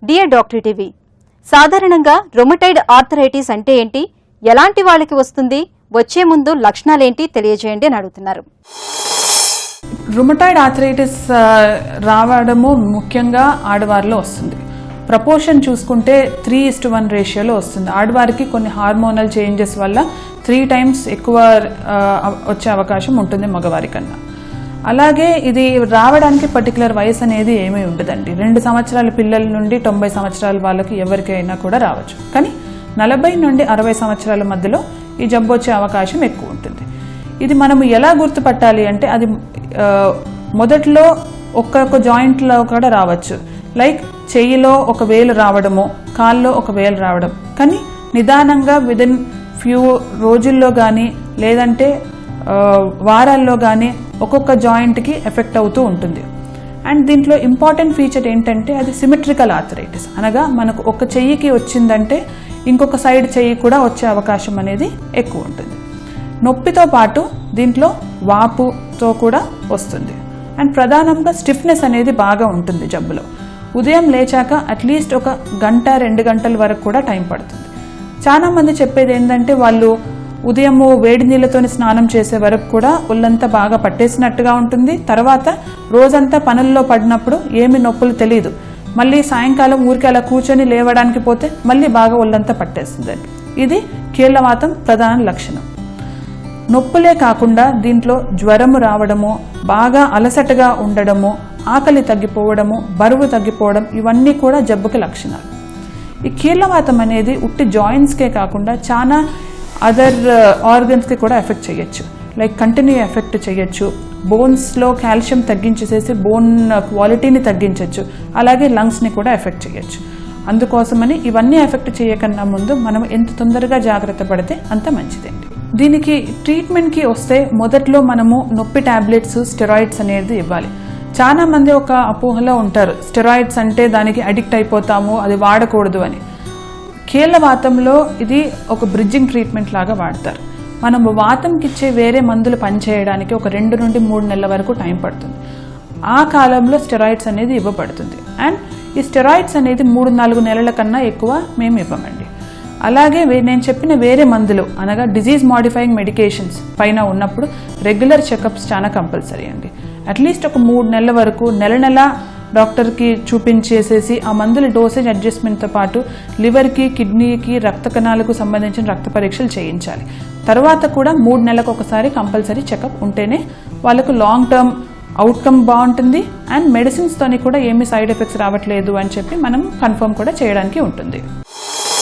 Dear doctor TV, సాధారణంగా rheumatoid arthritis అంటే ఏంటి, ఎలాంటి వాళ్ళకి వస్తుంది, వచ్చే ముందు లక్షణాలేంటి తెలియజేయండి అని అడుగుతున్నారు. రుమటాయిడ్ ఆర్థరైటిస్ రావడము ముఖ్యంగా ఆడవారిలో వస్తుంది. ప్రపోర్షన్ చూసుకుంటే 3:1 రేషియోలో వస్తుంది. ఆడవారికి కొన్ని హార్మోనల్ చేంజెస్ వల్ల 3 times ఎక్కువ వచ్చే అవకాశం ఉంటుంది మగవారి కన్నా. అలాగే ఇది రావడానికి పర్టికులర్ వయసు అనేది ఏమీ ఉండదండి. 2 సంవత్సరాల పిల్లల నుండి 90 సంవత్సరాల వాళ్ళకి ఎవరికైనా కూడా రావచ్చు. కానీ 40 నుండి 60 సంవత్సరాల మధ్యలో ఈ జబ్బు వచ్చే అవకాశం ఎక్కువ ఉంటుంది. ఇది మనము ఎలా గుర్తుపట్టాలి అంటే, అది మొదట్లో ఒక్కొక్క జాయింట్లో కూడా రావచ్చు. లైక్ చెయ్యిలో ఒక వేలు రావడము, కాల్లో ఒక వేలు రావడం. కానీ నిదానంగా విదిన్ ఫ్యూ రోజుల్లో కానీ లేదంటే వారాల్లో కానీ ఒక్కొక్క జాయింట్కి ఎఫెక్ట్ అవుతూ ఉంటుంది. అండ్ దీంట్లో ఇంపార్టెంట్ ఫీచర్ ఏంటంటే, అది సిమెట్రికల్ ఆర్థరైటిస్, అనగా మనకు ఒక చెయ్యికి వచ్చిందంటే ఇంకొక సైడ్ చెయ్యి కూడా వచ్చే అవకాశం అనేది ఎక్కువ ఉంటుంది. నొప్పితో పాటు దీంట్లో వాపుతో కూడా వస్తుంది. అండ్ ప్రధానంగా స్టిఫ్నెస్ అనేది బాగా ఉంటుంది జబ్బులో. ఉదయం లేచాక అట్లీస్ట్ 1 గంట 2 గంటల వరకు కూడా టైం పడుతుంది. చాలా మంది చెప్పేది ఏంటంటే, వాళ్ళు ఉదయము వేడి నీళ్ళతోని స్నానం చేసే వరకు కూడా ఒళ్ళంతా బాగా పట్టేసినట్టుగా ఉంటుంది. తర్వాత రోజంతా పనుల్లో పడినప్పుడు ఏమి నొప్పులు తెలియదు. మళ్ళీ సాయంకాలం ఊరికి అలా కూర్చొని లేవడానికి పోతే మళ్ళీ బాగా ఒళ్ళంతా పట్టేస్తుందండి. ఇది కీళ్లవాతం ప్రధాన లక్షణం. నొప్పులే కాకుండా దీంట్లో జ్వరము రావడము, బాగా అలసటగా ఉండడము, ఆకలి తగ్గిపోవడము, బరువు తగ్గిపోవడం, ఇవన్నీ కూడా జబ్బుకి లక్షణాలు. ఈ కీళ్లవాతం అనేది ఉట్టి జాయింట్స్కే కాకుండా చాలా అదర్ ఆర్గన్స్కి కూడా ఎఫెక్ట్ చేయొచ్చు. లైక్ కంటిన్యూ ఎఫెక్ట్ చేయొచ్చు. బోన్స్లో కాల్షియం తగ్గించేసేసి బోన్ క్వాలిటీని తగ్గించవచ్చు. అలాగే లంగ్స్ని కూడా ఎఫెక్ట్ చేయొచ్చు. అందుకోసమని ఇవన్నీ ఎఫెక్ట్ చేయకన్నా ముందు మనం ఎంత తొందరగా జాగ్రత్త పడితే అంత మంచిదండి. దీనికి ట్రీట్మెంట్కి వస్తే మొదట్లో మనము నొప్పి టాబ్లెట్స్, స్టెరాయిడ్స్ అనేది ఇవ్వాలి. చాలా మంది ఒక అపోహలో ఉంటారు, స్టెరాయిడ్స్ అంటే దానికి అడిక్ట్ అయిపోతాము, అది వాడకూడదు అని. కీళ్లవాతంలో ఇది ఒక బ్రిడ్జింగ్ ట్రీట్మెంట్ లాగా వాడతారు. మనం వాతంకి ఇచ్చే వేరే మందులు పనిచేయడానికి 2 నుండి 3 నెలల వరకు టైం పడుతుంది. ఆ కాలంలో స్టెరాయిడ్స్ అనేది ఇవ్వబడుతుంది. అండ్ ఈ స్టెరాయిడ్స్ అనేది 3-4 నెలల కన్నా ఎక్కువ మేము ఇవ్వమండి. అలాగే నేను చెప్పిన వేరే మందులు, అనగా డిజీజ్ మాడిఫైయింగ్ మెడికేషన్స్ పైన ఉన్నప్పుడు రెగ్యులర్ చెకప్స్ చాలా కంపల్సరీ అండి. అట్లీస్ట్ 3 నెలల వరకు నెల డాక్టర్కి చూపించేసేసి ఆ మందుల డోసేజ్ అడ్జస్ట్మెంట్తో పాటు లివర్కి, కిడ్నీకి, రక్త కణాలకు సంబంధించిన రక్త పరీక్షలు చేయించాలి. తర్వాత కూడా 3 నెలలకు ఒకసారి కంపల్సరీ చెకప్ ఉంటేనే వాళ్ళకు లాంగ్ టర్మ్ అవుట్కమ్ బాగుంటుంది. అండ్ మెడిసిన్స్తోని కూడా ఏమీ సైడ్ ఎఫెక్ట్స్ రావట్లేదు అని చెప్పి మనం కన్ఫర్మ్ కూడా చేయడానికి ఉంటుంది.